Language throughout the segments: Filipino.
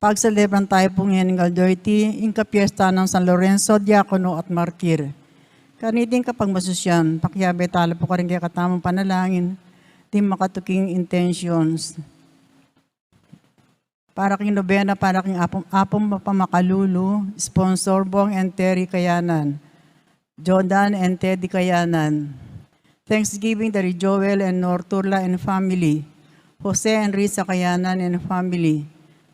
Pagselebran tayo po ngayon ng Galdoity, ingka piyesta ng San Lorenzo, Diakono at Martir. Kaniting kapag masusyan, pakiyabe tala po ka rin kaya katamang panalangin, di makatuking intentions. Para king nobena, para king apong mapamakalulu, sponsor Bong and Terry Kayanan, Jordan and Teddy Kayanan. Thanksgiving to Joel and Norturla and family, Jose and Risa Kayanan and family,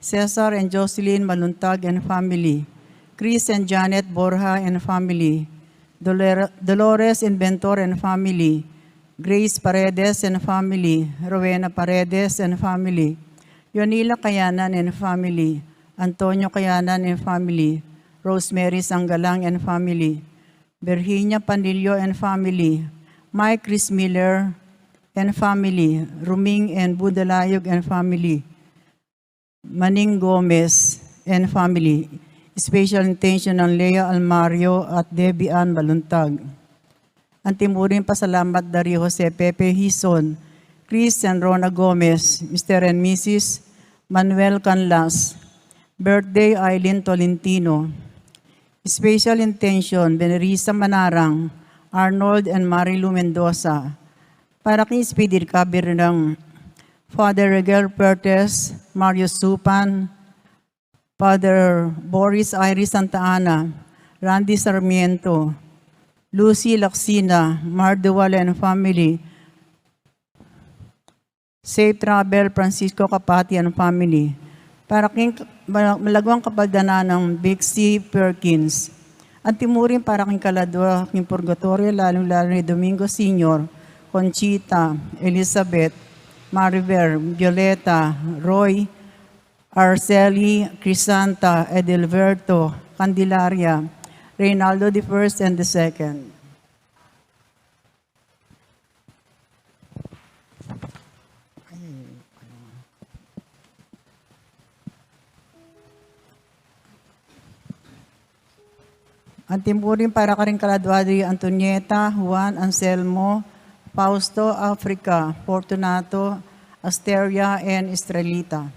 Cesar and Jocelyn Maluntag and family, Chris and Janet Borja and family, Dolores Inventor and family, Grace Paredes and family, Rowena Paredes and family, Yonila Kayanan and family, Antonio Kayanan and family, Rosemary Sanggalang and family, Virginia Pandillo and family, Mike Chris Miller and family, Ruming and Budalayog and family, Maning Gomez and family, special intention ng Lea Almario at Debbie Ann Baluntag. Antimuring pasalamat dari Jose Pepe Hison, Chris and Rona Gomez, Mr. and Mrs. Manuel Canlas, birthday Eileen Tolentino, special intention Benerisa Manarang, Arnold and Marilu Mendoza, para kay speedy recovery ng Father Regal Pertes, Mario Supan, Father Boris Iris Santa Ana, Randy Sarmiento, Lucy Laksina, Mardual and family, Safe Travel Francisco Kapati and family, para king malagwang kapaldanan ng Big C. Perkins, at timurin para king kaladwa, king purgatorio, lalong-lalo ni Domingo Sr., Conchita, Elizabeth, Mariver, Violeta, Roy, Arceli, Crisanta, Edelberto, Candelaria, Reynaldo the First and the Second. Antimurin para ka rin Caladwadi Antonieta, Juan Anselmo, Fausto Africa, Fortunato, Asteria, and Estrelita.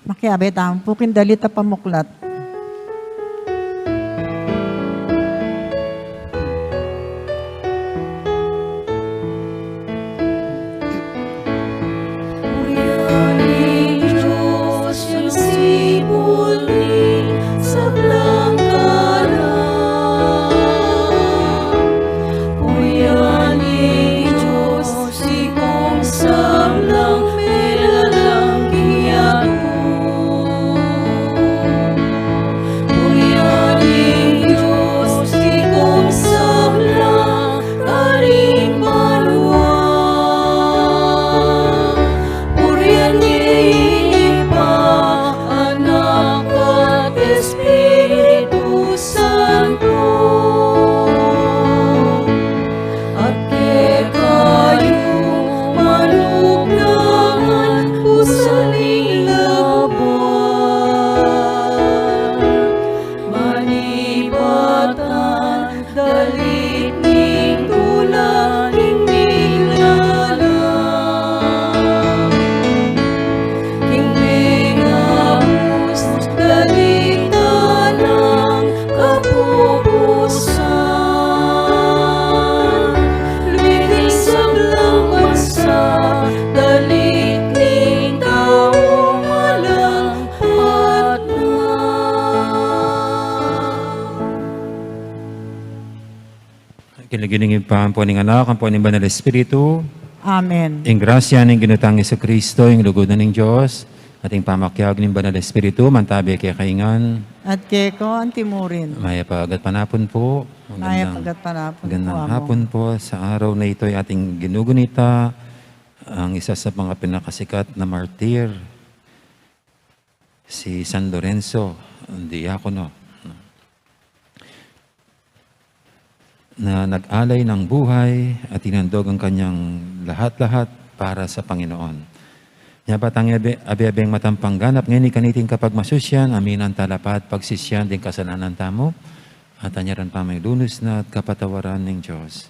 Makiabe tampukin dalita pamuklat. Kinaginingin pa po ng anak, ang po ng Banal Espiritu, Amen. ang grasya ng ginutang Yesu Kristo, ang lugod na ng Diyos, ating pamakyag ng Banal Espiritu, mantabi kay kaingan, At kay ko ang timurin. maya pagat panapon po. Naya pagat panapon po Magandang amo. hapon po. Sa araw na ito ay ating ginugunita ang isa sa mga pinakasikat na martir, si San Lorenzo, ang diakono, na nag-alay ng buhay at tinandog ang kanyang lahat-lahat para sa Panginoon. Yapat ang abi-abing matampang ganap ngayon kaniting kapag masusyan, amin ang talapat, pagsisyan din kasalanan tamo, at anyaran pa may lunos na at kapatawaran ng Diyos.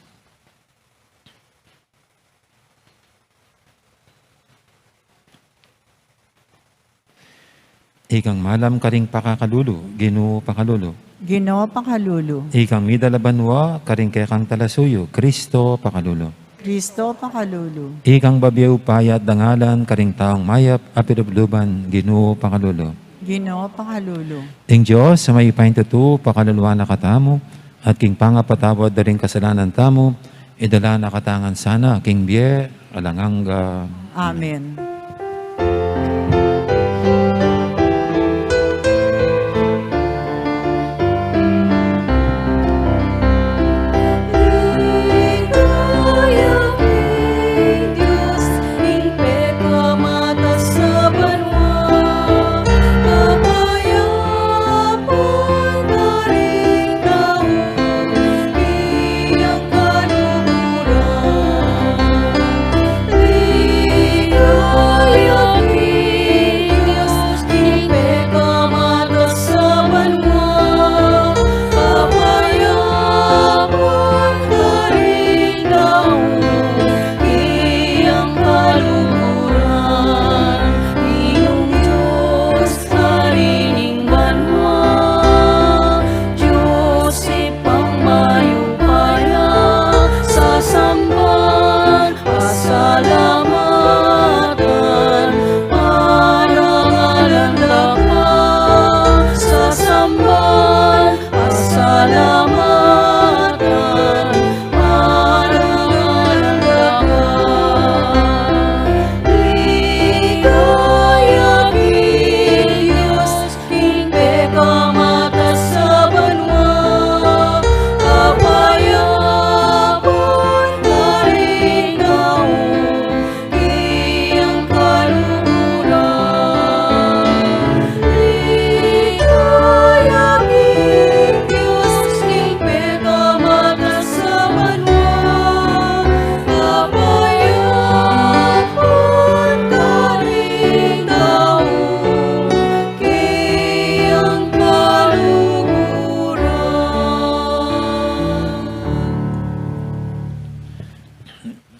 Ikang malam karing pakakalulu, Ginoo pakalulu. Ginoo pakalulu. Ikang midalabanwa, karing kekang talasuyo, Kristo pakalulu. Kristo pakalulu. Ikang babiyaw payat dangalan, karing taong mayap, apirubluban, Ginoo pakalulu. Ginoo pakalulu. Ing Diyos, sa may paintutu, pakaluluwa na katamo, at king pangapatawad na rin kasalanan tamo, idala na katangan sana, king biye, alanganga. Amen.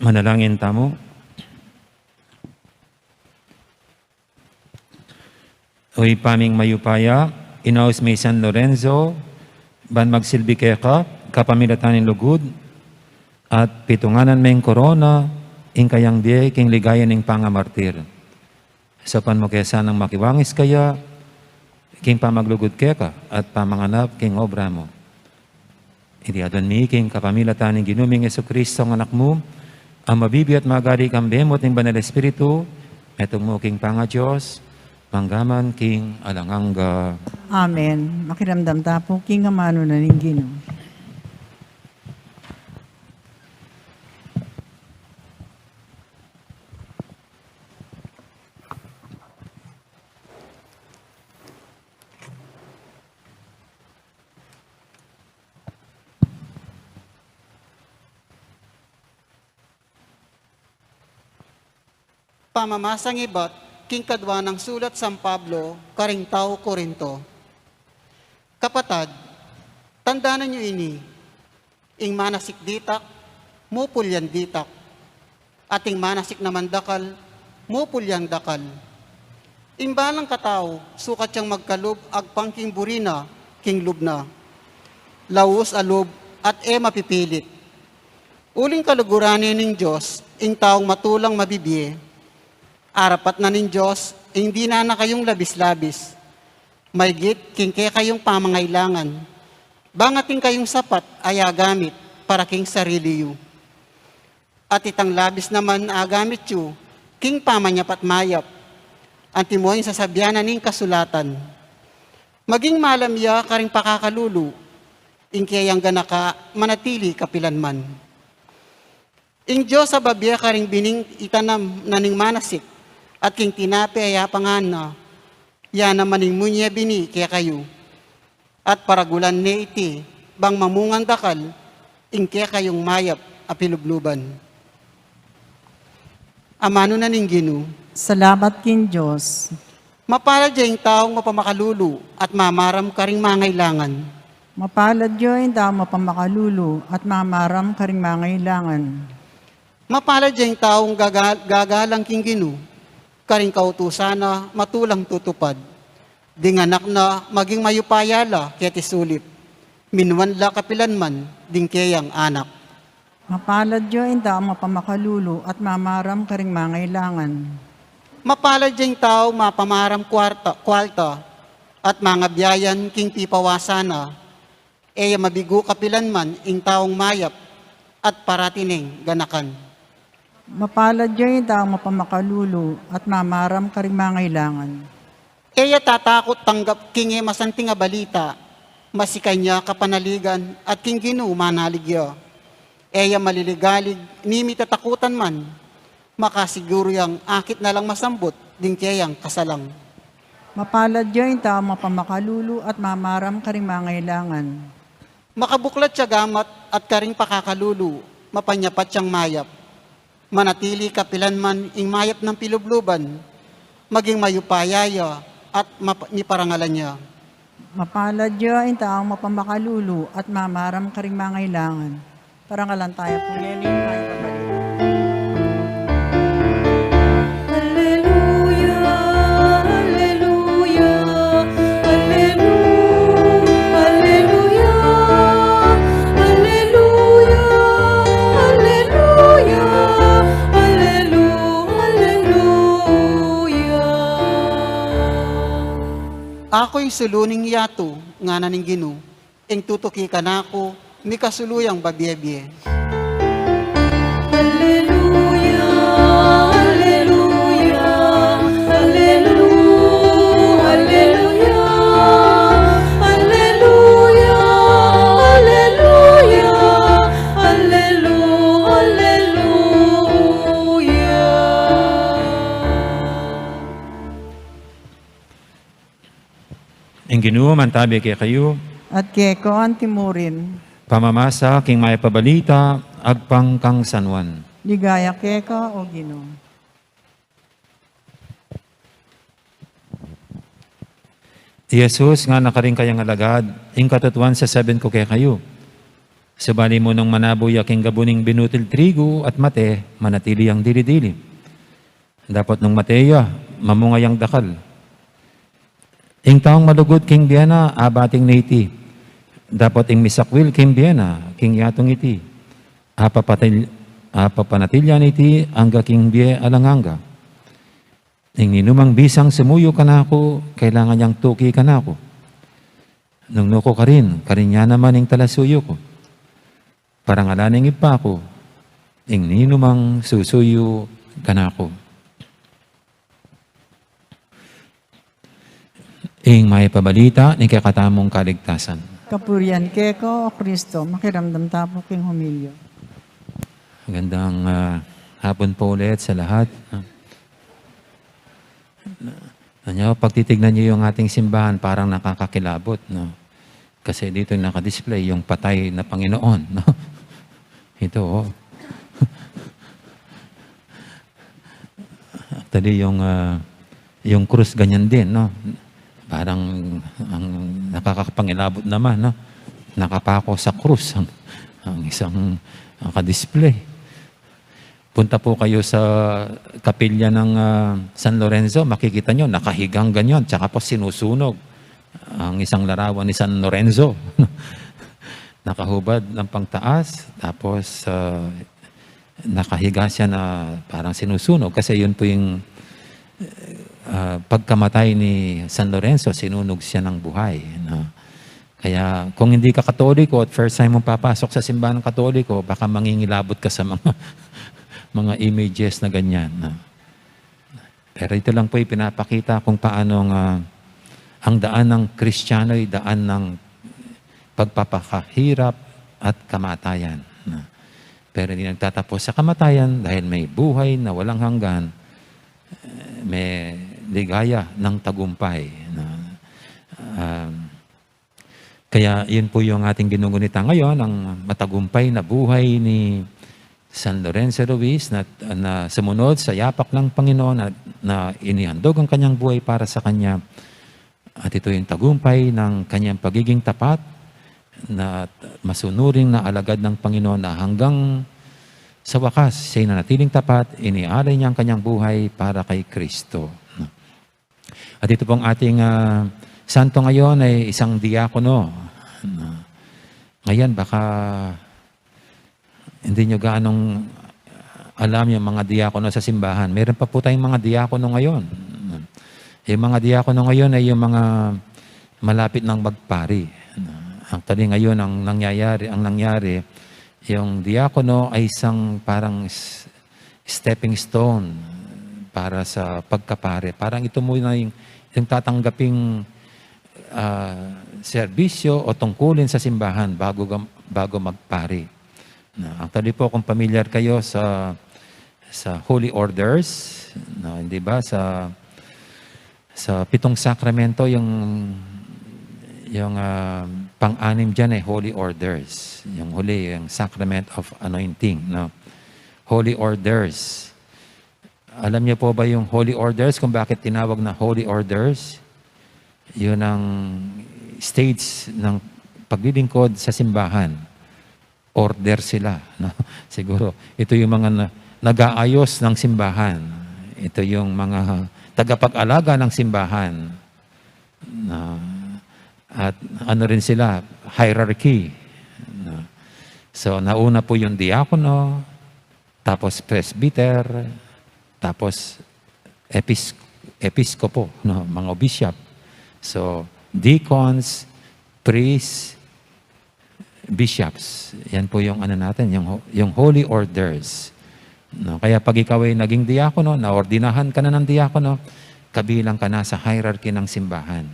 Manalangin tamo. Uy paming mayupaya, inaus may San Lorenzo, ban magsilbi keka, kapamilatanin lugod, at pitunganan may korona, ing kayang diye, king ligayan ing pangamartir. Sa pan mo kesa nang makiwangis kaya, king pamaglugod keka, at pamanganap king obra mo. Iti adon mi, king kapamilatanin ginuming Yesu Kristo ang anak mo, ang mabibi at magari kang bemot ng Banal Espiritu, etong mo king panga Diyos, manggaman king alanganga. Amen. Makiramdam tapo, king amano na ning Ginoo. Pamamasang ibat, king kadwa ng sulat San Pablo, karing tao Korinto. Kapatad, tandaanan nyo ini, ing manasik ditak, mupulyan ditak, ating manasik naman dakal, mupulyan dakal. Imbalang katao, sukat siyang magkalub, agpangking burina, king lubna. Laus alub, at mapipilit. Uling kaluguranin ng Diyos, ing taong matulang mabibiye, arapat na nin Diyos, hindi na kayong labis-labis. Maygit, king kaya kayong pamangailangan. Bangating kayong sapat, ay agamit, para king sarili yu. At itang labis naman agamit yu, king pamanyap at mayap, antimoy sa sabyanan ning kasulatan. Maging malamya karing pakakalulu, ingkayang ganaka manatili kapilanman. Ing Diyos sa babya karing bining itanam naning manasik, at king tinapi ayapangan na, yan naman ning munya bini kaya kayo. At paragulan ni iti, bang mamungang dakal, ingkaya kayong mayap apilubluban. Amano na ning Ginu, Salamat king Diyos. mapalad yung taong mapamakalulu at mamaram karing mangailangan. Mapalad yun daw mapamakalulu at mamaram karing mangailangan. Mapalad yung taong gagalang king Ginu, karing kautusana matulang tutupad. Dinganak na maging mayupayala kaya tisulip. Minwanla kapilanman, dingkeyang anak. Mapalad yun daw mapamakalulu at mamaram karing mangailangan. Mapalad yung tao mapamaram kwarta at mga biyayan king pipawasana, eya mabigo kapilanman ing taong mayap at paratineng ganakan. Mapalad yun daw mapamakalulu at mamaram karing mangailangan. Eya tatakot tanggap king masanting nga balita, masikay niya kapanaligan at king Ginu manaligya. Eya maliligalig, nimi tatakutan man, makasiguro yang akit na lang masambot, din kayang kasalang. Mapalad yun daw mapamakalulu at mamaram karing mangailangan. Makabuklat siya gamat at karing pakakalulu, mapanyapat siyang mayap. Manatili kapilanman ing mayap ng pilubluban, maging mayupayaya at ni parangalan niya. Mapalad yun daw mapamakalulu at mamaram karing mangailangan. Parangalan tayo po Lenin, may pabalik. Hallelujah, hallelujah, hallelujah, hallelujah, hallelujah, hallelujah. Ako'y suluning yato, nga naning Ginu, ing tutuki ka na ako, ni kasuluyang babyebye. Hallelujah, hallelujah, hallelujah, hallelujah, hallelujah, hallelujah, hallelujah. Ang Ginoo mantabi kay kayo, At keko antimurin, pamamasa king may pabalita, agpang kang sanwan. ligaya keka o Ginoo. Jesus nga nakaring kayang alagad, ing katutuan sa 7 ko kay kayo. Subali mo nung manabuy aking gabuning binutil trigo at mate, manatili ang dili-dili. Dapat nung mateya, mamungay ang dakal. Ing taong malugod king biyana, abating na iti. Dapat ing misakwil king biyana, king yatong iti. Apapanatilyan iti, angga king biye alanganga. Ing inumang bisang sumuyo ka na ako, kailangan niyang tuki ka na ako. Nung nuko ka rin niya naman ing talasuyo ko. Parang alaning ipa ko, ing ninumang susuyo ka na ako. Ing may pabalita ni kakatamong kaligtasan. Kapurian keko o Kristo, makiramdam tapo king humilyo. Magandang hapon po ulit sa lahat. Pag titignan niyo yung ating simbahan, parang nakakakilabot. No? Kasi dito nakadisplay yung patay na Panginoon. No? Ito, oh. Actually, yung krus ganyan din. No? Parang ang nakakapangilabot naman. No? Nakapako sa krus ang isang nakadisplay. Punta po kayo sa kapilya ng San Lorenzo, makikita nyo, nakahigang ganyan, tsaka po sinusunog ang isang larawan ni San Lorenzo. Nakahubad ng pangtaas, tapos nakahiga siya na parang sinusunog. Kasi yun po yung pagkamatay ni San Lorenzo, sinunog siya ng buhay. No? Kaya kung hindi ka Katoliko at first time mo papasok sa simbahan ng Katoliko, baka mangingilabot ka sa mga mga images na ganyan. Pero ito lang po ipinapakita kung paano ang daan ng Kristiyano ay daan ng pagpapakahirap at kamatayan. Pero hindi nagtatapos sa kamatayan dahil may buhay na walang hanggan, may ligaya ng tagumpay. Kaya yun po yung ating ginugunita ngayon, ang matagumpay na buhay ni San Lorenzo Ruiz na sumunod sa yapak ng Panginoon na inihandog ang kanyang buhay para sa kanya. At ito yung tagumpay ng kanyang pagiging tapat na masunuring na alagad ng Panginoon na hanggang sa wakas siya'y nanatiling tapat, inialay niya ang kanyang buhay para kay Kristo. At ito pong ating santo ngayon ay isang diakono. Ngayon, baka hindi nyo gaanong alam yung mga diakono sa simbahan. Meron pa po tayong mga diakono ngayon. Yung mga diakono ngayon ay yung mga malapit ng magpari. Actually ngayon, ang nangyari, yung diakono ay isang parang stepping stone para sa pagkapare. Parang ito muna yung tatanggaping serbisyo o tungkulin sa simbahan bago magpari. Actually po, kung familiar kayo sa Holy Orders, hindi ba? Sa 7 sakramento, yung pang-anim dyan ay Holy Orders. Yung huli, yung Sacrament of Anointing. Holy Orders. Alam niyo po ba yung Holy Orders, kung bakit tinawag na Holy Orders? Yun ang stage ng paglilingkod sa simbahan. Order sila. Siguro, ito yung mga nag-aayos ng simbahan. Ito yung mga tagapag-alaga ng simbahan. At ano rin sila, hierarchy. So, nauna po yung diakono, tapos presbyter, tapos episkopo, mga bishop. So, deacons, priests, bishops. Yan po yung natin, yung holy orders. Kaya pag ikaw ay naging diakono, naordinahan ka na ng diakono, kabilang ka na sa hierarchy ng simbahan.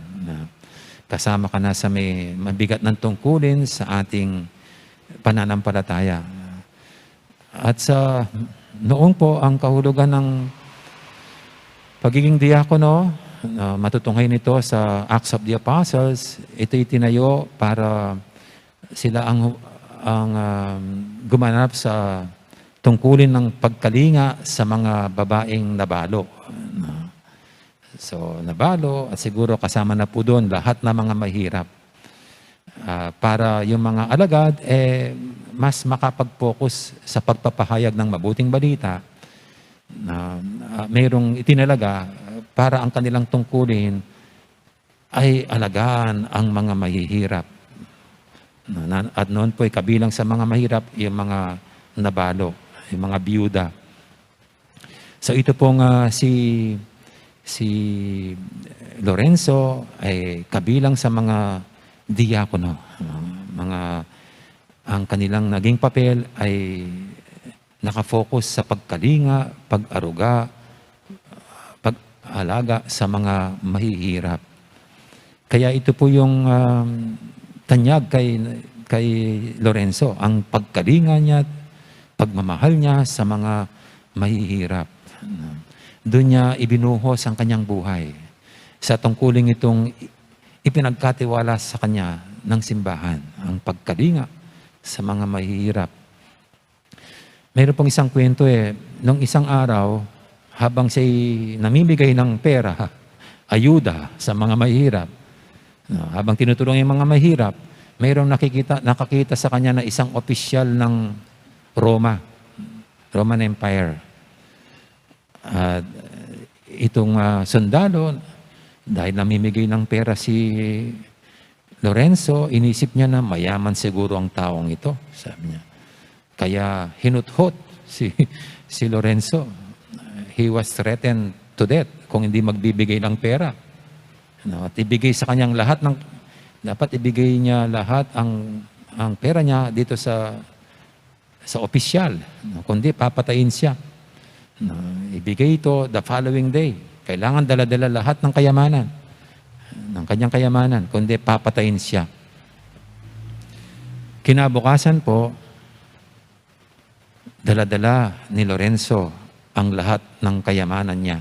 Kasama ka na sa may mabigat ng tungkulin sa ating pananampalataya. At sa noong po ang kahulugan ng pagiging diakono, matutunghay nito sa Acts of the Apostles. Ito itinayo para sila ang gumanap sa tungkulin ng pagkalinga sa mga babaeng nabalo. So, nabalo at siguro kasama na po doon lahat ng mga mahirap. Para yung mga alagad mas makapag-focus sa pagpapahayag ng mabuting balita na mayroong itinalaga para ang kanilang tungkulin ay alagaan ang mga mahihirap. At noon po ay kabilang sa mga mahirap yung mga nabalo, yung mga biyuda. So ito pong si Lorenzo ay kabilang sa mga diakono. Ang kanilang naging papel ay nakafocus sa pagkalinga, pag-aruga, pag-alaga sa mga mahihirap. Kaya ito po yung tanyag kay Lorenzo, ang pagkalinga niya, pagmamahal niya sa mga mahihirap. Doon niya ibinuhos ang kanyang buhay sa tungkuling itong ipinagkatiwala sa kanya ng simbahan, ang pagkalinga sa mga mahihirap. Mayroon pong isang kwento nung isang araw, habang siya'y namimigay ng pera, ayuda sa mga mahihirap, habang tinutulong yung mga mahirap, mayroong nakakita sa kanya na isang opisyal ng Roman Empire. Itong sundalo, dahil namimigay ng pera si Lorenzo, inisip niya na mayaman siguro ang taong ito, sabi niya. Kaya hinuthot si Lorenzo. He was threatened to death kung hindi magbibigay ng pera. At ibigay sa kanyang lahat ng Dapat ibigay niya lahat ang pera niya dito sa opisyal, no? Kundi papatayin siya. No? Ibigay ito the following day. Kailangan dala-dala lahat ng kayamanan, ng kanyang kayamanan, kundi papatayin siya. Kinabukasan po, dala-dala ni Lorenzo ang lahat ng kayamanan niya.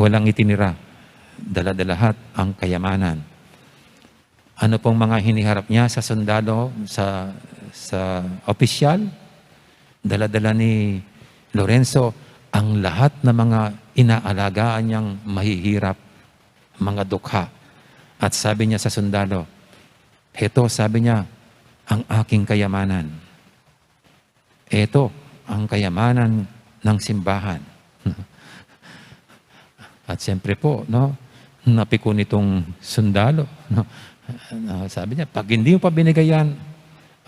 Walang itinira. Dala-dala lahat ang kayamanan. Ano pong mga hiniharap niya sa sundalo, sa opisyal? Dala-dala ni Lorenzo ang lahat ng mga inaalagaan niyang mahihirap, mga dukha. At sabi niya sa sundalo, "Heto," sabi niya, "ang aking kayamanan. Ito ang kayamanan ng simbahan." At siyempre po, no, napiko nitong sundalo. No, sabi niya, "Pag hindi mo pa binigay yan,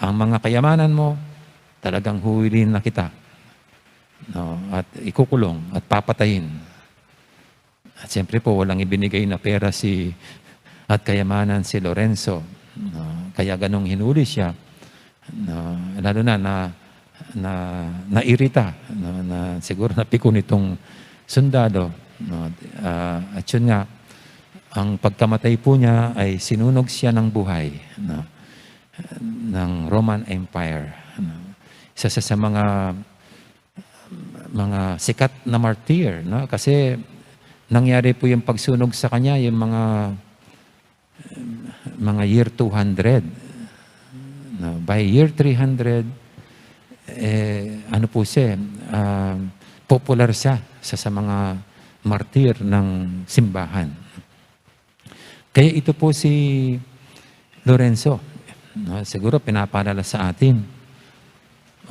ang mga kayamanan mo, talagang huwilin na kita. No, at ikukulong at papatayin." At siyempre po, walang ibinigay na pera at kayamanan si Lorenzo. No, kaya ganong hinuli siya. No, lalo na nairita, no, na siguro napiko nitong sundalo. No, at yun nga, ang pagkamatay po niya ay sinunog siya ng buhay, no, ng Roman Empire. No. Isa sa mga sikat na martyr, no? Kasi nangyari po yung pagsunog sa kanya yung mga year 200. No? By year 300, ano po siya, popular siya sa mga martyr ng simbahan. Kaya ito po si Lorenzo, no? Siguro pinapaalala sa atin.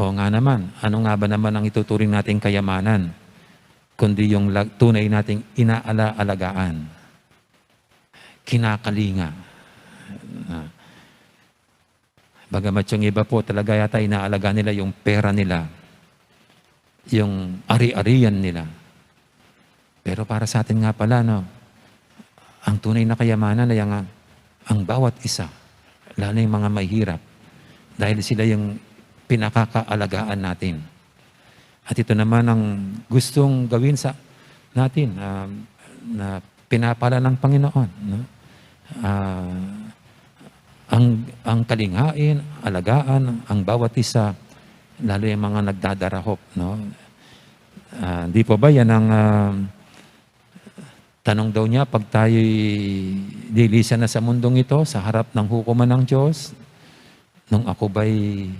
O nga naman, ano nga ba naman ang ituturing nating kayamanan, kundi yung tunay nating inaalagaan, kinakalinga. Bagamat yung iba po talaga yata inaalaga nila yung pera nila, yung ari-arian nila. Pero para sa atin nga pala, no, ang tunay na kayamanan ay ang bawat isa, lalo yung mga mahirap, dahil sila yung pinakakaalagaan natin. At ito naman ang gustong gawin sa natin, na pinapala ng Panginoon. No? Ang kalinghain, alagaan, ang bawat isa, lalo yung mga nagdadarahop. No? Di po ba yan ang tanong daw niya pag tayo'y dilisan na sa mundong ito, sa harap ng hukuman ng Diyos, nung ako ba'y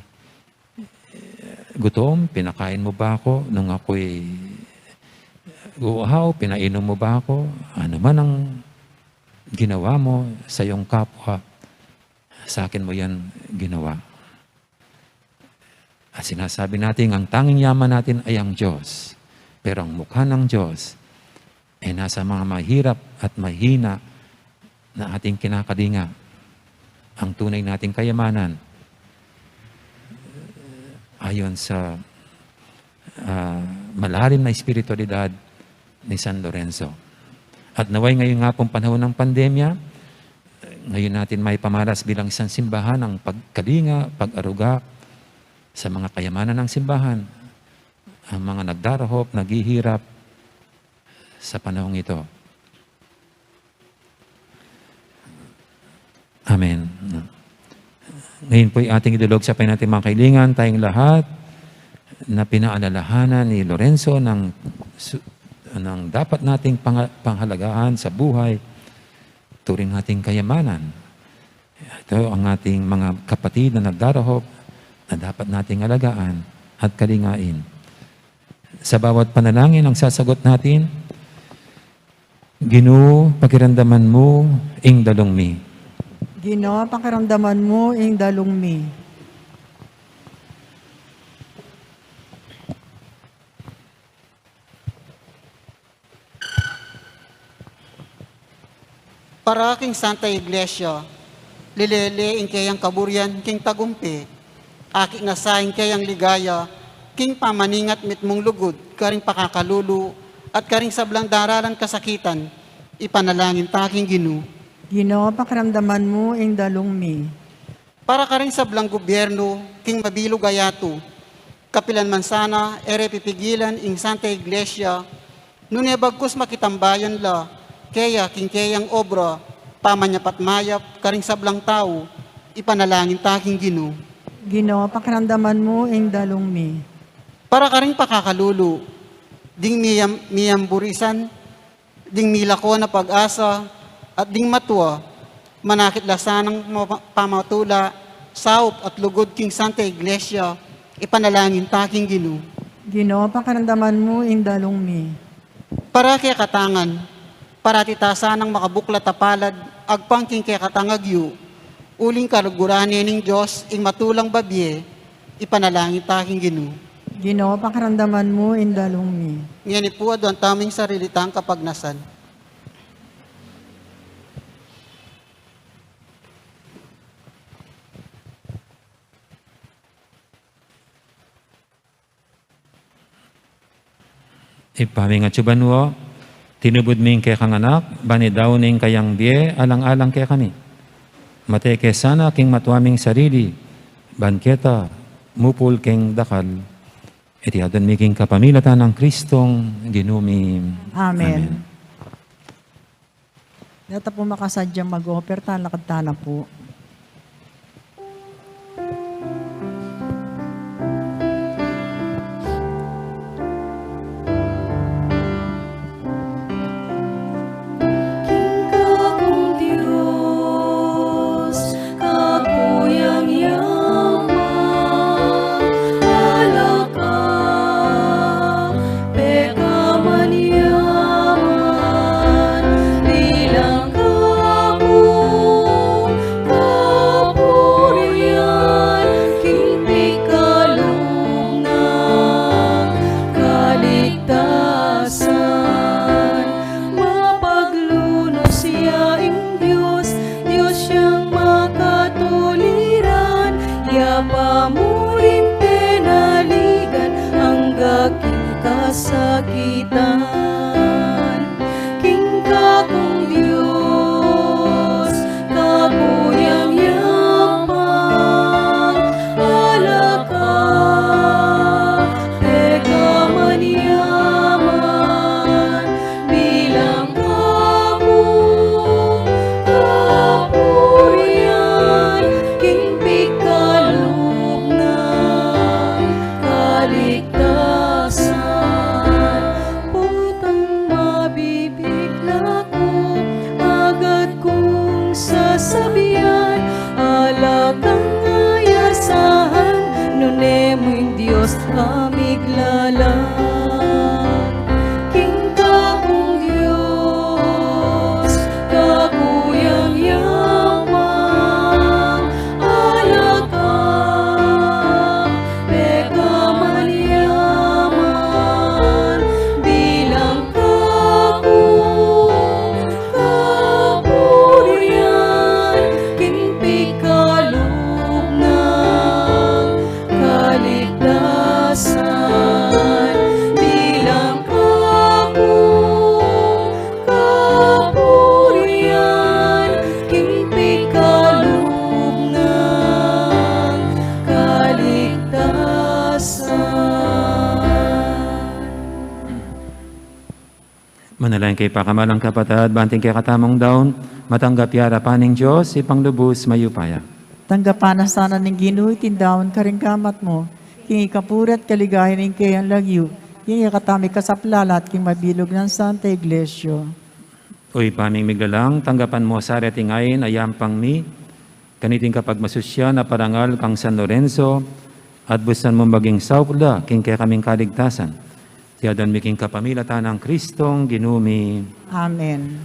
gutom, pinakain mo ba ako? Nung ako'y guuhaw, pinainom mo ba ako? Ano man ang ginawa mo sa iyong kapwa, sa akin mo yan ginawa. At sinasabi natin, ang tanging yaman natin ay ang Diyos. Pero ang mukha ng Diyos ay nasa mga mahirap at mahina na ating kinakalinga. Ang tunay nating kayamanan ayon sa malalim na espiritualidad ni San Lorenzo. At naway ngayon nga pong panahon ng pandemya, ngayon natin may pamalas bilang isang simbahan ang pagkalinga, pag-aruga sa mga kayamanan ng simbahan, ang mga nagdarahop, naghihirap sa panahong ito. Amen. Ngayon po ay ating idulog sa nating mga kailingan, tayong lahat na pinaalalahanan ni Lorenzo ng dapat nating panghalagaan sa buhay, turing nating kayamanan. Ito ang ating mga kapatid na nagdarahop na dapat nating alagaan at kalingain. Sa bawat panalangin ang sasagot natin, Ginoo, pakiramdaman mo, ing dalong mi. Ginoo, pakiramdaman mo, ing dalungmi. Para king Santa Iglesia, lilele ing kayang kaburyan king tagumpi, aki nasaing kayang ligaya, king pamaningat mitmong lugod, karing pakakalulu, at karing sablang dararan kasakitan, ipanalangin taking Ginoo. Ginoo, pakiramdaman mo ing dalong mi. Para ka rin sa blang gobyerno, king mabilog ayato, kapilan man sana, ere pipigilan ing Santa Iglesia, nune bagkus makitambayan la, kaya king kayang obra, pamanyapat mayap, karing sa blang tao, ipanalangin taking Ginoo. Ginoo, pakiramdaman mo ing dalong mi. Para ka rin pakakalulo, ding miyam burisan, ding milako na pag-asa, at ding matwa, manakit lasanang pamatula, saup at lugod king Santa Iglesia, ipanalangin taking Ginoo. Ginoo, pakiramdaman mo ing dalong mi. Para kaya katangan, para titasanang makabuklat tapalad, agpangking kaya katangagyo, uling karugurani ning Diyos, ing matulang babye, ipanalangin taking Ginoo. Ginoo, pakiramdaman mo ing dalong mi. Ngayon ipuad ang taming sarilitang kapagnasan. Ipaming at subanwo, tinubod ming kay kang anak, bani daw ning kayang biye, alang-alang kay kami. Mateke sana king matuaming sarili, banketa, mupul king dakal, iti adon mi king kapamilatan ng Kristong ginumi. Amen. Data po makasadyang mag-offer, talakad tana po. Kung Diyos, kapuyang yaman, alaka, peka man yaman, bilang kapurian, kinpig kalong ng kaligtasan. Mapagluno siya ing Diyos, Diyos siyang makatuliran, yapamurin penaligan ang gaking kasakitan. King kakong Diyos, kakuyang yaman, alaka, teka man yaman, bilang kapurian, kingpig kaloob ng kaligtasan. Putang mabibigla ko, agad kong sasabihan, alakang ayasahan, nune mo'y Diyos kamiglalang. King kakong Diyos, kakuyang yaman, alaka, peka man yaman, bilang kapurian, kinpig kaloob ng kaligtasan, bilang kapurian, kinpig kaloob ng kaligtasan. Manalangin kay pakamalang kapatad, banting kay katamong daon, matanggap yara paning Diyos, ipanglubos mayupaya. Tanggapan na sana ng Ginoo, itindawan ka rin kamat mo. King ikapurat, kaligayan ng kayang lagyo. King ikatami kasaplalat, king mabilog ng Santa Iglesia. Uy, paming miglalang, tanggapan mo sa retingayin, ayampang mi, kaniting kapag masusya na parangal kang San Lorenzo, at busan mo maging saukla, king kaya kaming kaligtasan. Tiyadan mi king kapamilatan ng Kristong ginumi. Amen.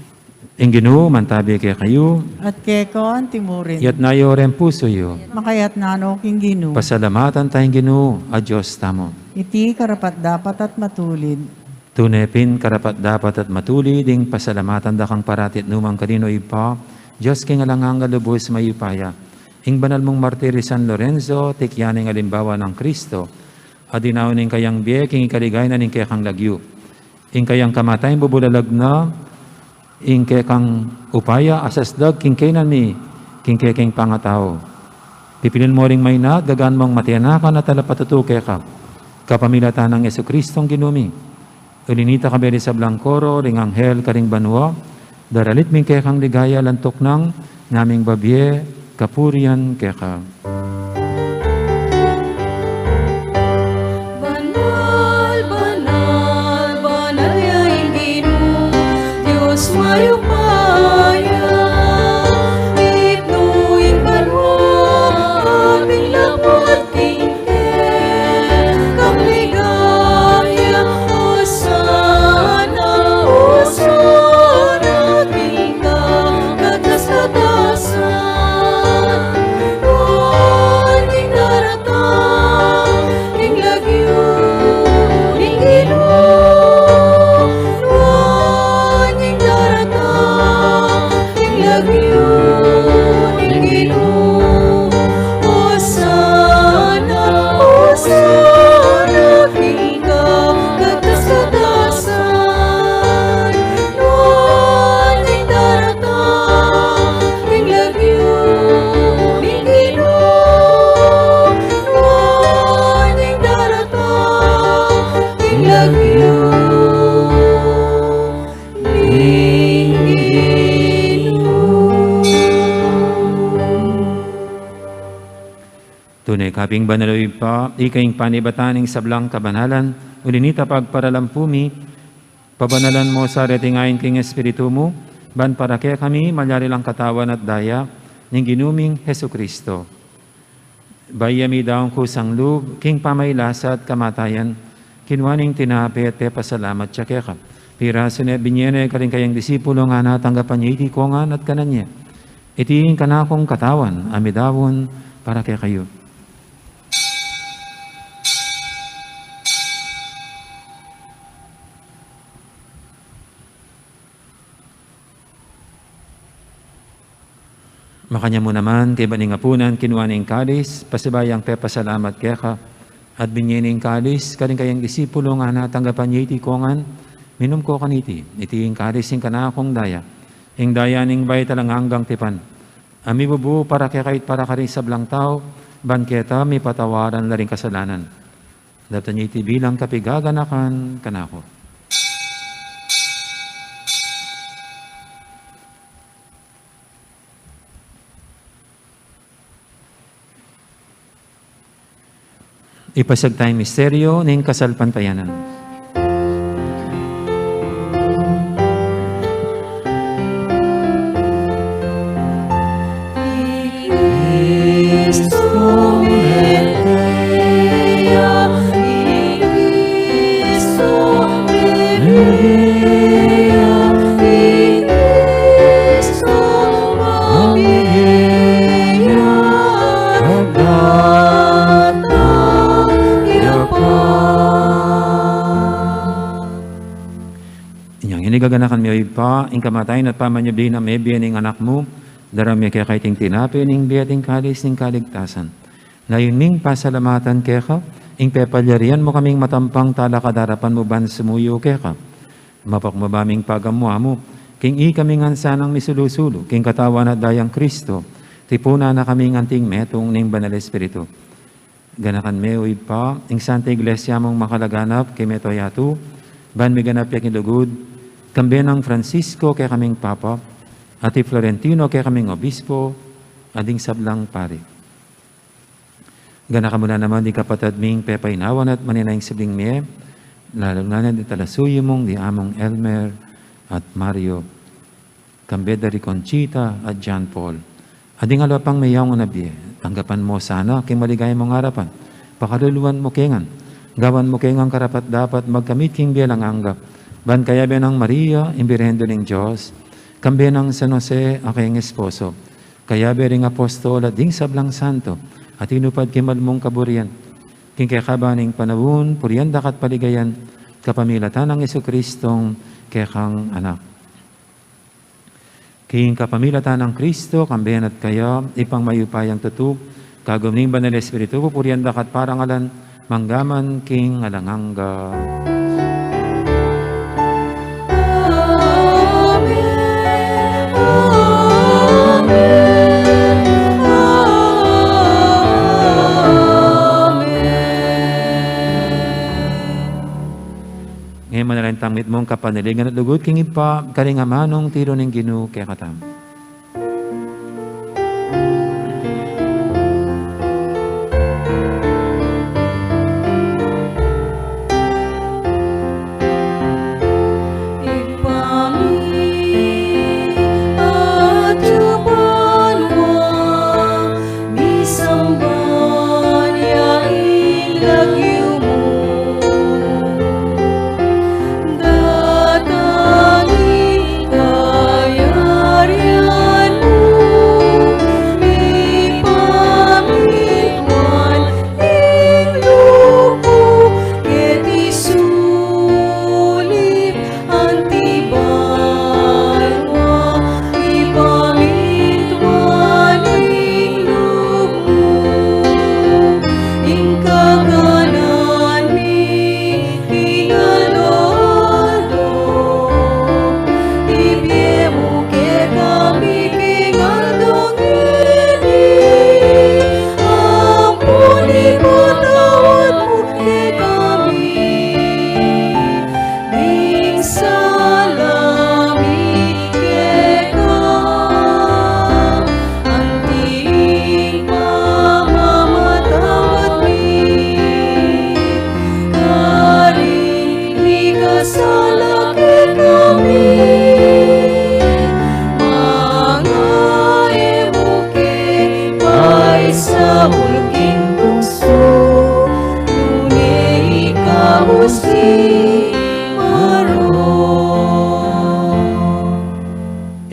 Ing Ginoo, mantabi kay kayo, At keko ang timurin. yat nayo rin puso yo. Makayat nano king Ginoo. Pasalamatan tayong Ginoo, a Diyos tamo. Iti karapat dapat at matulid. Tunepin karapat dapat at matuli ding pasalamatan da kang paratit numang kanino ipa, Diyos king alangang galubos mayupaya. Ing banal mong martiri San Lorenzo, tikyaning alimbawa ng Kristo, adinaw ning kayang biye, king ikaligay na ning kayang lagyo. Ing kayang kamatay bubulalag na, Ingke kang upaya asasdag kingkenan mi, kingke keng pangatao. Pipilin mo ring may na, gagaan mong matiyanakan at talapatutuke ka. Kapamilatan ng Yesu Kristong ginumi. Ulinita ka beri sa Blancoro, ring anghel karing banwa, daralit ming kekang ligaya lantok ng naming babye, kapurian keka. Banal, banal, banal yaing Ginoo, Diyos mayupaya. Ipnuing banwa, aming lapot tingke, kamligaya, Hosana, Hosana, tingka, katas-katasan. Ning daratang, ning lagyo, ning Ginoo. Ning daratang, ning lagyo, ning Ginoo. Hosana, Hosana, tingka, katas-katasan. Ning daratang, ning lagyo, ning Ginoo. Ning daratang, ning lagyo, ning Tunay kaping banaloy pa, ikaing panibataning sablang kabanalan, ulinita pagparalampumi, pabanalan mo sa retingayin king Espiritu mo, ban para kaya kami malyari lang katawan at daya, ning ginuming Hesu Kristo. Bayami daong kusang loob, king pamaylasa at kamatayan, kinwaning tinapi at pasalamat siya kaya ka. Pira sine binyene karing kayang disipulo nga natanggapan niya iti kongan at kananya. Itiin kanakong katawan, amidawon para kaya kayo. Makanya mo naman, kay baningapunan, kinuha ng kalis, pasibayang pepasalamat kaya ka, at binyening kalis, karing kayang disipulo nga natanggapan niya iti kongan, minum ko kaniti, itiing kalis yung kanakong daya, ing daya ning bay talang hanggang tipan. Ami bubu para kaya kahit para karin sa blang tao, banketa may patawaran na rin kasalanan. Dapta niya iti bilang kapigaganakan kanako. Ipasag tayong misteryo ng kasalpantayanan. Cristo Medea, Cristo Medea, Cristo Medea, Inyang inigaganakan mi pa, ing kamatayan at pamanyabli na may biyan ng anak mo, darami kaya kaiting tinapi, ning biyating kalis, ning kaligtasan. Na yun ning pasalamatan kaya ka, ing pepalyarian mo kaming matampang talakadarapan mo ban sumuyo kaya ka. Mapakmabaming pagamuha mo, king i kaming ansanang misulusulo, king katawan at dayang Kristo, tipuna na kaming anting metong ning banal Espiritu. Ganakan me uy pa, ing Santa Iglesia mong makalaganap, kay metoyatu, ban may ganap yakin lugod, kambi ng Francisco kay kaming Papa, ati Florentino kay kaming Obispo, ading sablang pari. Gana ka muna naman di kapatad ming pepainawan at maninayang sibling miye, lalo na di talasuyo mong di among Elmer at Mario, kambi dari Conchita at John Paul. Ading alapang mayawang nabiye, tanggapan mo sana kay maligay mong harapan, pakaluluan mo kengan, gawan mo kengang karapat dapat magkamit king bilang anggap, ban kaya ng Maria, imbirhendo ng Diyos, kambi ng San Jose, aking esposo, kaya bering apostol at ding sablang santo, at inupad kimal mong kaburian, king kakabaning panawun, purian dakat paligayan, kapamilatan ng Yesu Kristong kekang anak. King kapamilatan ng Kristo, kambihan at kaya, ipang mayupayang tutub, kagumning banal Espiritu, purian dakat parangalan, manggaman king alanganga. Amen. Ngayon manalangin tangmit mong kapanaligan at lugod, king ipa, karingamanong tiro ng Ginoo kaya katam.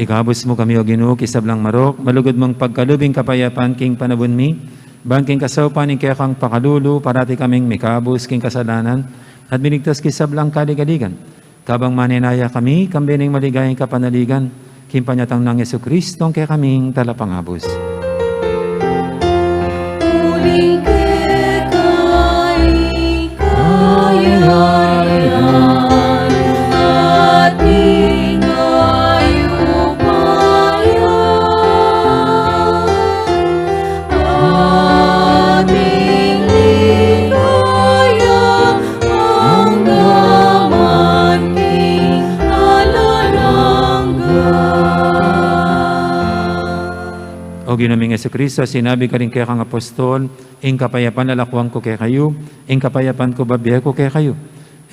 Ikabos mo kami o Ginoo, kisablang marok, malugod mong pagkalubing kapayapaan king panabon mi, bangking kasawpan kaya kang pakalulu, parati kaming mikabos king kasalanan, at binigtas kisablang kaligaligan. Kabang maninaya kami, kambining maligayang kapanaligan, king panyatang ng Yesu Kristong kaya kaming talapangabos. Uling O ginaming Yesu Kristo, sinabi ka rin kaya kang apostol, ing kapayapan lalakwang ko kaya kayo, ing kapayapan ko babiya ko kaya kayo.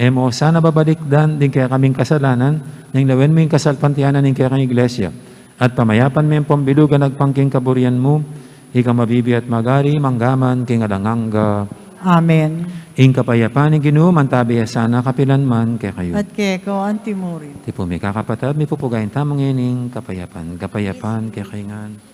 Emo, sana babalikdan din kaya kaming kasalanan, nang lawen mo yung kasalpantianan ng kaya kang iglesia. At pamayapan mo yung pambilugan nagpangking kaburian mo, ika mabibi at magari, manggaman, king alanganga. Amen. Ing kapayapan ni Ginoo, mantabiya sana kapilan man kaya kayo. At keko antimurin. Tipo may kakapatid, may pupugayin tamang ining kapayapan. Kapayapan kaya kaingan.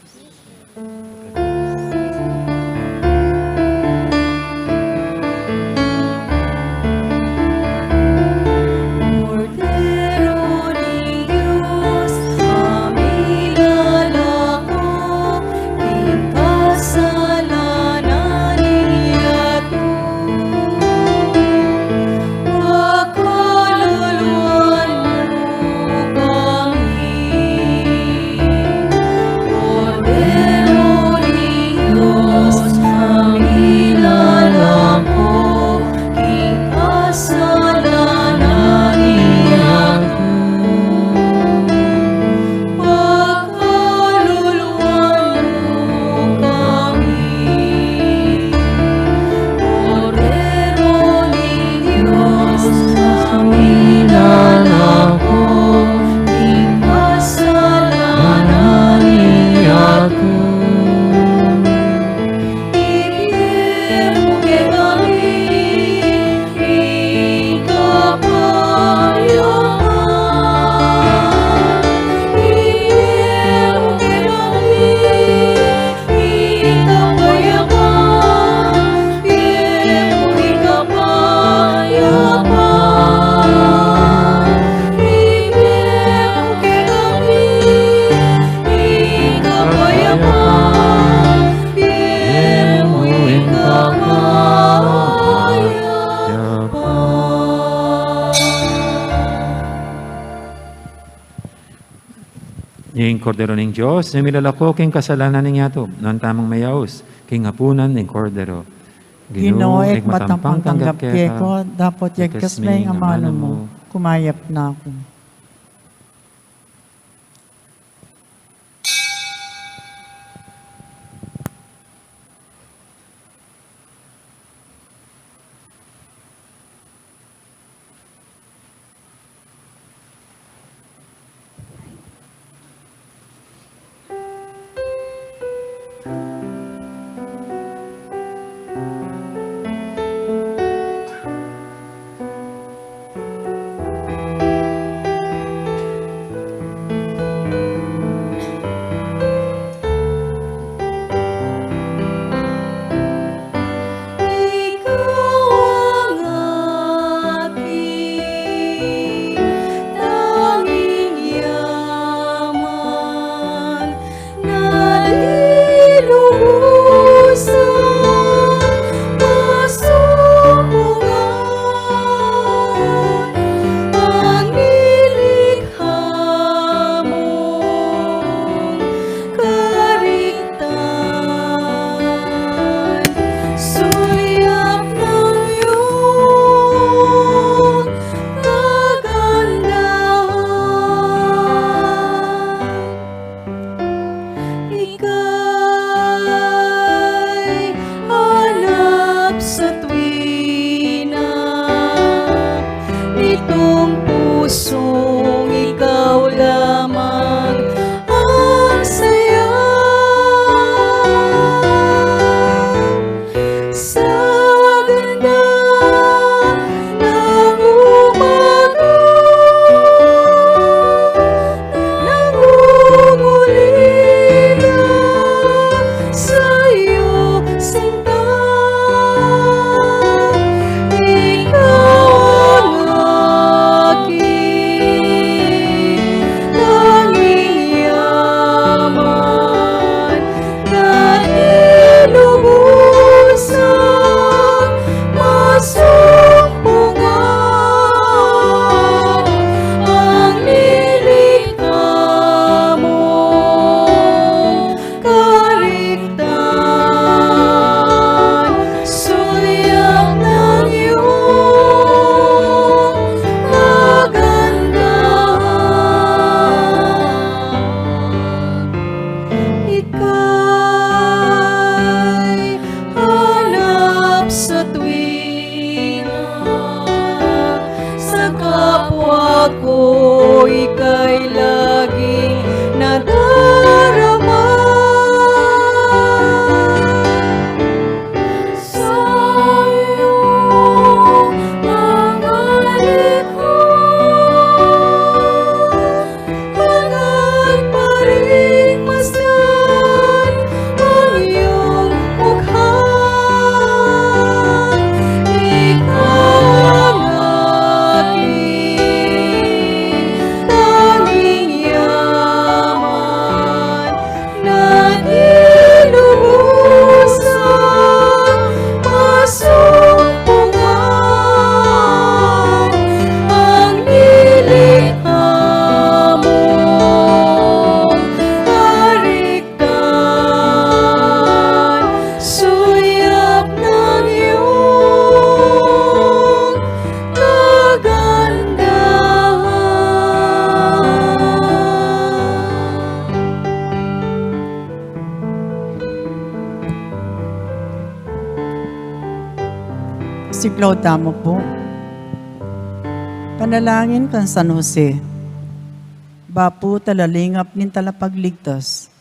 Ning kordero ning Diyos, na milalako king kasalanan ning yato, nan tamang mayaos, king hapunan ning kordero. Ginoo, ek matampang tanggap keko, dapat yagkas may ang amano mo. Kumayap na ako. Ikaw ang aking tanging yaman na nilubusan masumpungan ang nilikha mong karigtan. Sulyap ng iyong kagandahan. Ika'y hanap sa tuwina nitong pusong ikaw lamang ang saya. Sa ganda ng umaga, nangungulila sa'yo sinta. Ikaw ang aking tanging yaman na nilubusan masumpungan ang nilikha mong karigtan. Sulyap ng iyong kagandahan. Ika'y hanap sa tuwina sa kapwa ko, ika'y laging nadarama. Sa iyong mga likha, hangad pa rin masdan ang iyong mukha. Ikaw ang aking tanging yaman na nilubusan masumpungan ang nilikha mong karigtan. Sulyap ng iyong kagandahan. Si Claudia mo po. Panalangin kan San Jose. Bapu talalingap nin talapagligtas.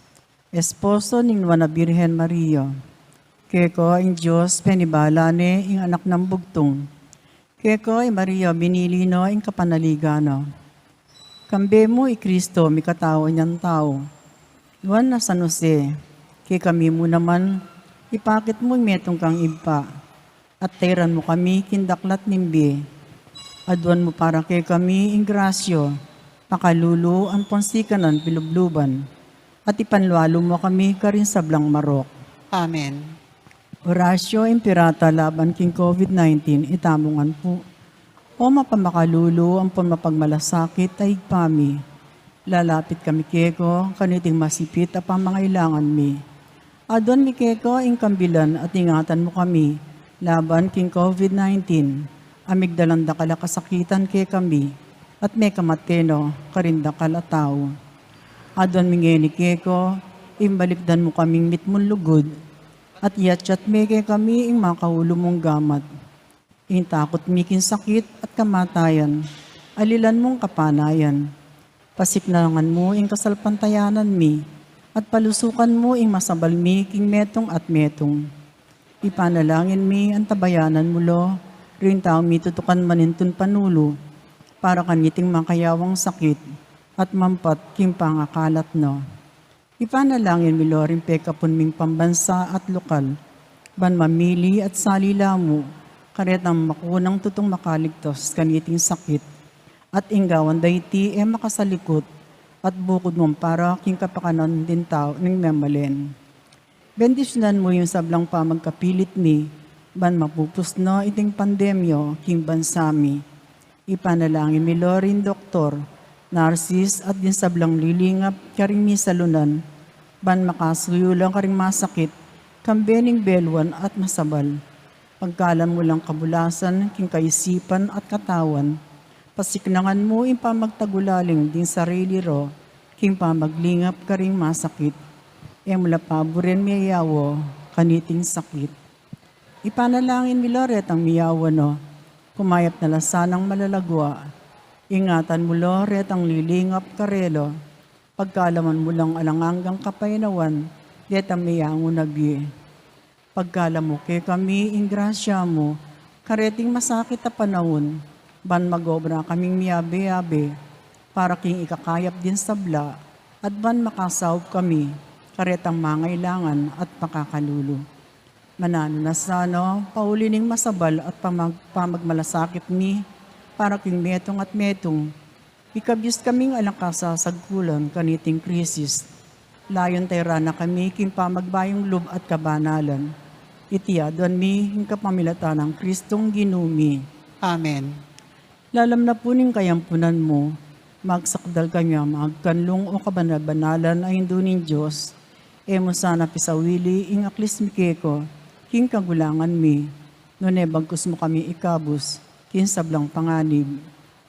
Esposo ning Nuana Birhen Maria. Keko ang Diyos penibala ni ing anak ng bugtong. Keko ay Maria binili no ing kapanaligana. Kambe mo i Kristo mi katao niyang tao. Luan na San Jose. Kay kami mo naman ipakit mo metong kang iba. At teran mo kami kindaklat nimbi. Aduan mo para kay kami ing grasyo. Pakalulu ang ponsikanan pilubluban. At ipanlualo mo kami karin sa blang marok. Amen. Orasyo impirata laban king COVID-19 itamungan po. O mapamakalulo ang pamapagmalasakit ay pami. Lalapit kami keko, kaniting masipit at pamangailangan mi. Adon mi keko ing kambilan at ingatan mo kami laban king COVID-19. amigdalanda kala kasakitan ke kami, at may kamateno, karinda kala tao. Adon mingeni keko, imbalikdan mo kaming mitmon lugod, at yatchat meke kami ing makahulo mong gamat. Ing takot mikin sakit at kamatayan, alilan mong kapanayan. Pasiklangan mo ing kasalpantayanan mi, at palusukan mo ing masabal mi king metong at metong. Ipanalangin mi ang tabayanan mo lo, rin tao mi tutukan manintun panulo, para kaniting makayawang sakit, at mampat king pangakalat no. Ipanalangin mi lo rin pekapon ming pambansa at lokal, ban mamili at salila mo, karetang makunang tutong makaligtos kaniting sakit, at inggawan dayti makasalikot, at bukod mong para king kapakanan din tao ng memalen. Bendisyonan mo yung sablang pamagkapilit mi, ban mapupusno iting pandemyo king bansami. Ipanalangin mi Lorin Doktor, Narcis at din sablang lilingap karing mi salunan, ban makasuyulang karing masakit, kambening belwan at masabal. Pagkalam mo lang kabulasan, king kaisipan at katawan, pasiknangan mo yung pamagtagulaling din sarili ro, king pamaglingap karing masakit, mula paboren miyawo, kaniting sakit. Ipanalangin mi Loret ang miyawa no, kumayap na lasanang malalagwa, ingatan mo Loret ang lilingap karelo, pagkalaman mo lang alanganggang kapainawan, det ang miyango nagye. Pagkala mo kay kami, ing grasya mo, kareting masakit na panahon, ban magobra kaming miyabe-yabe, para king ikakayap din sabla, at ban makasawb kami, karetang mangailangan at makakalulu. Manano na sano, paulining masabal at pamagmalasakit mi, para king metong at metong, ikabyos kaming alakasa sagkulan kaniting krisis, layon tayo na kami king pamagbayong lub at kabanalan, itiyadon mi king kapamilatan ng Kristong ginumi. Amen. Lalam na po ning kayampunan mo, magsakdal kanya magkanlong o kabanabanalan ay hindunin Diyos, mo sana pisawili ing aklis mi keko, king kagulangan mi, nune bagkus mo kami ikabus, king sablang panganib,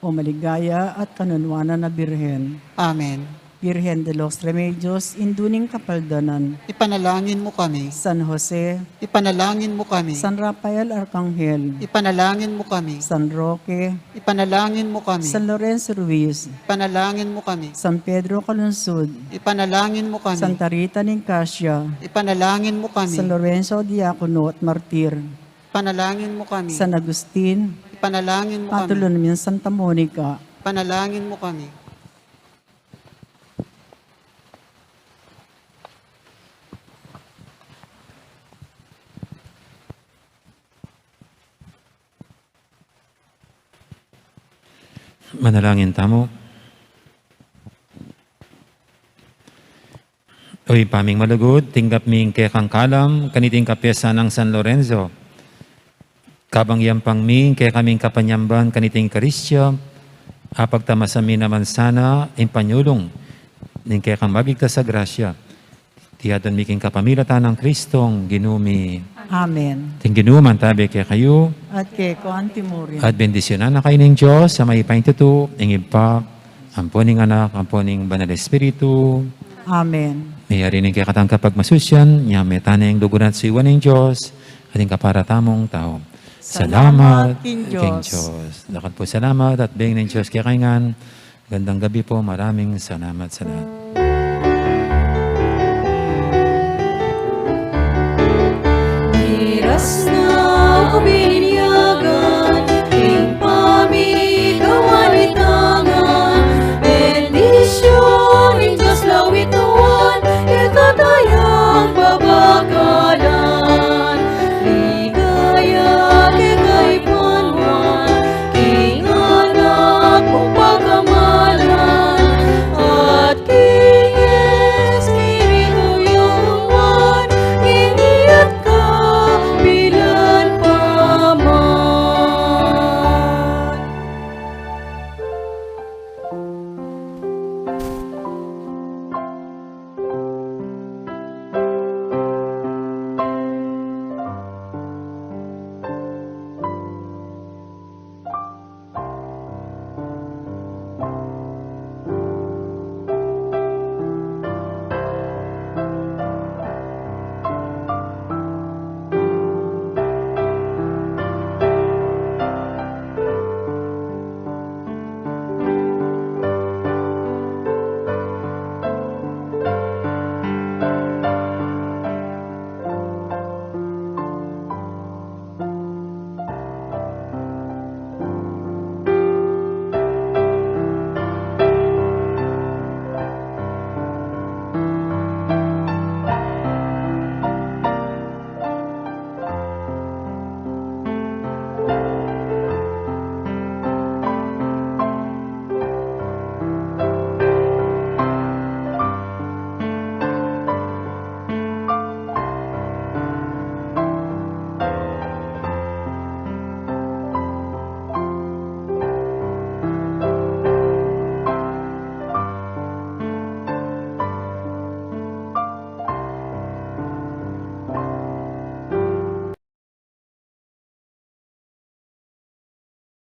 o maligaya at kanunwanan na Birhen. Amen. Birhen de los Remedios, induning kapaldanan, Ipanalangin mo kami. San Jose, Ipanalangin mo kami. San Rafael Arcangel, Ipanalangin mo kami. San Roque, Ipanalangin mo kami. San Lorenzo Ruiz, Ipanalangin mo kami. San Pedro Calunsud, Ipanalangin mo kami. Santa Rita Nicasia, Ipanalangin mo kami. San Lorenzo Diacono at Martir, Ipanalangin mo kami. San Agustin, Ipanalangin mo kami. Patulo namin Santa Monica, Ipanalangin mo kami. Manalangin tamo. Oy paming malugod, tinggap ming kekang kalam, kaniting kapyesa ng San Lorenzo. Kabang yampang ming kaya kaming kapanyamban kaniting karistya, apagtamasami naman sana impanyulong, ning kaya kang mabigta sa grasya. Tiyadon miking kapamilatan ng Kristong ginumi. Amen. Ting ginuman tabi kaya kayo, At kay Kuan Timurin, at bendisyonan na kayo ng Diyos sa may paintuto, ingibpak, amponing anak, amponing banal espiritu. Amen. Mayari ning kaya katang kapag masusyan, niya may taneng luguran sa iwan ng Diyos, ating kaparatamong tao. Salamat King King Diyos. Diyos. Lakad po salamat at biyang ng Diyos kaya kaingan. Gandang gabi po, maraming salamat sa lahat. Miras na